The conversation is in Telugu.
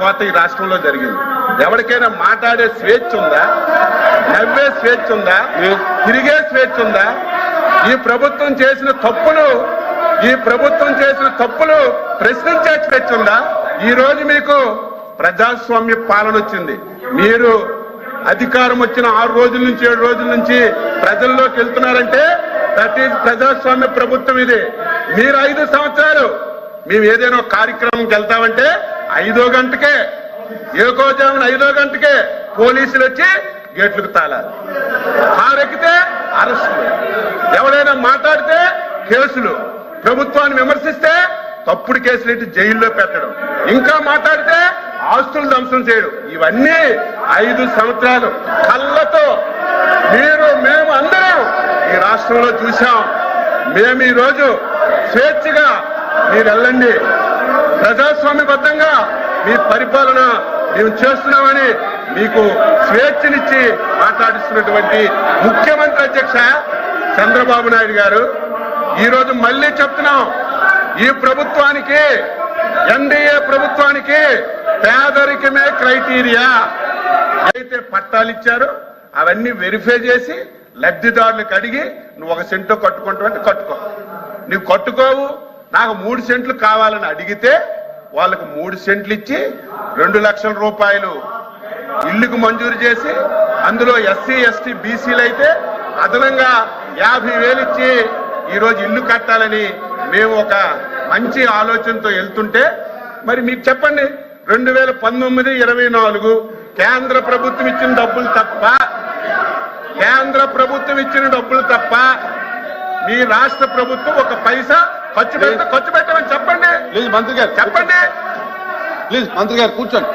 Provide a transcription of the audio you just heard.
కోత ఈ రాష్ట్రంలో జరిగింది. ఎవరికైనా మాట్లాడే స్వేచ్ఛ ఉందా? నవ్వే స్వేచ్ఛ ఉందా? తిరిగే స్వేచ్ఛ ఉందా? ఈ ప్రభుత్వం చేసిన తప్పులు ప్రశ్నించే స్వేచ్ఛ ఉందా? ఈ రోజు మీకు ప్రజాస్వామ్య పాలన వచ్చింది. మీరు అధికారం వచ్చిన 6 రోజుల నుంచి 7 రోజుల నుంచి ప్రజల్లోకి వెళ్తున్నారంటే దట్ ఈజ్ ప్రజాస్వామ్య ప్రభుత్వం ఇది. మీరు 5 సంవత్సరాలు మేము ఏదైనా కార్యక్రమంకి వెళ్తామంటే 5వ గంటకే, ఏకోజామున 5వ గంటకే పోలీసులు వచ్చి గేట్లకు తాళాలి. కారెక్కితే అరెస్టులు, ఎవరైనా మాట్లాడితే కేసులు, ప్రభుత్వాన్ని విమర్శిస్తే తప్పుడు కేసులు ఎట్టి జైల్లో పెట్టడం, ఇంకా మాట్లాడితే ఆస్తులు ధ్వంసం చేయడం. ఇవన్నీ 5 సంవత్సరాలు కళ్ళతో మేము అందరం ఈ రాష్ట్రంలో చూశాం. మేము ఈ రోజు స్వేచ్ఛగా మీరు వెళ్ళండి, ప్రజాస్వామ్యబద్ధంగా మీ పరిపాలన మేము చేస్తున్నామని మీకు స్వేచ్ఛనిచ్చి మాట్లాడిస్తున్నటువంటి ముఖ్యమంత్రి అధ్యక్ష చంద్రబాబు నాయుడు గారు, ఈ రోజు మళ్ళీ చెప్తున్నాం, ఈ ప్రభుత్వానికి, ఎన్డీఏ ప్రభుత్వానికి పేదరికమే క్రైటీరియా. అయితే పట్టాలు ఇచ్చారో అవన్నీ వెరిఫై చేసి లబ్ధిదారులకు అడిగి నువ్వు 1 సెంటు కట్టుకుంటావంటే కట్టుకో. నువ్వు కట్టుకోవు, నాకు 3 సెంట్లు కావాలని అడిగితే వాళ్ళకు 3 సెంట్లు ఇచ్చి 2 లక్షల రూపాయలు ఇళ్లకు మంజూరు చేసి, అందులో ఎస్సీ ఎస్టీ బీసీలు అయితే అదనంగా 50,000 ఇచ్చి ఈరోజు ఇల్లు కట్టాలని మేము ఒక మంచి ఆలోచనతో వెళ్తుంటే, మరి మీకు చెప్పండి, 2019-24 కేంద్ర ప్రభుత్వం ఇచ్చిన డబ్బులు తప్ప మీ రాష్ట్ర ప్రభుత్వం ఒక పైసా ఖర్చు పెట్టమని చెప్పండి. ప్లీజ్ మంత్రి గారు చెప్పండి. ప్లీజ్ మంత్రి గారు కూర్చోండి.